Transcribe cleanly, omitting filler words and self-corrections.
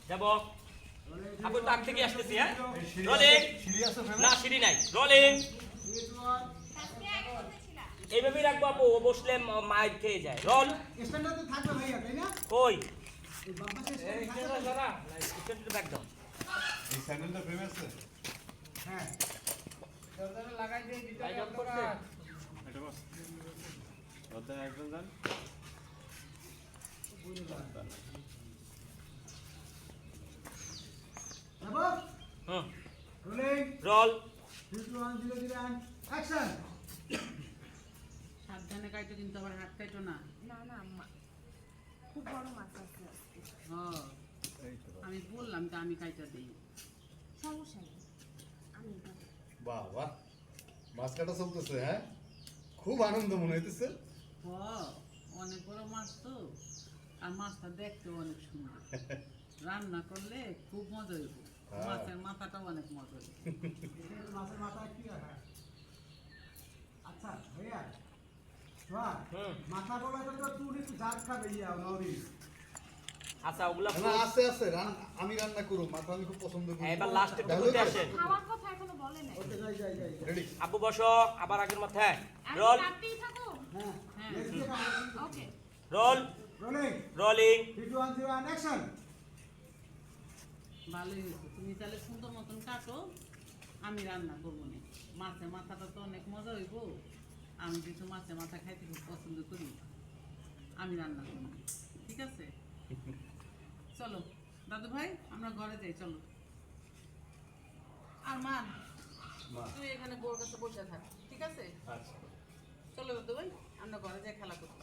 যাব আপু তো আগ থেকে আসতেছি হ্যাঁ রোলিং না সিঁড়ি নাই রোলিং এইভাবেই রাখবো আপু ও বসলে মাইর খেয়ে যায় রোল স্ট্যান্ডার্ড তো থাকবে ভাইয়া তাই না কই এই বাম পাশে এই স্ট্যান্ড কেন থাকবে জানা স্ট্যান্ডার্ড ব্যাক দাও এই স্যান্ডেলটা ফ্রেম আছে হ্যাঁ দরজাটা লাগাই দিয়ে দিতে লাইট অফ করতে এটা বস ওটা একদম জান যাবো হুম রোলিং রোল 3 2 1 0 0 and অ্যাকশন সাবধানে কাইটো কিন্তু আবার হাত কাইটো না না না আম্মা খুব বড় মাছ আছে আজকে। হ্যাঁ এই তো আমি বললাম তো আমি কাইটা দিই সমস্যা নেই আমি এটা বাহ বাহ মাছ কাটা চলতেছে হ্যাঁ খুব আনন্দ মনে হইতেছে হ অনেক বড় মাছ তো আর মাছটা দেখতে অনেক সুন্দর রান্না করলে খুব মজা হইব হ্যাঁ। মাছের মাথাটাও অনেক মজা হইব মাছের মাথা কি রাখা আচ্ছা ভাইয়া সোয়া মাথা বলা তো তুই একটু জাত খাবে ইয়া নরি আচ্ছা ওগুলা না আছে আছে আমি রান্না করব মাথা আমি খুব পছন্দ করি হ্যাঁ, এবার লাস্টে টুকুতে আসেন খাওয়ার কথা এখনো বলে নাই ওকে যাই যাই যাই রেডি আব্বু বসো আবার আগের মাথায় আমি রোল কাটতেই থাকো হ্যাঁ হ্যাঁ। Let's get okay role rolling rolling 3 2 1 0 and action ভালোই হয়েছে তুমি তাহলে সুন্দর মতন কাটো আমি রান্না করবো না মাছের মাথাটা তো অনেক মজা হইব আমি কিন্তু মাছের মাথা খাইতে খুব পছন্দ করি আমি রান্না করবো ঠিক আছে চলো দাদু ভাই আমরা ঘরে যাই চলো আর মা মা তুই এখানে বোর কাছে বসে থাক ঠিক আছে আচ্ছা চলো দাদু ভাই আমরা ঘরে যাই খেলা করবো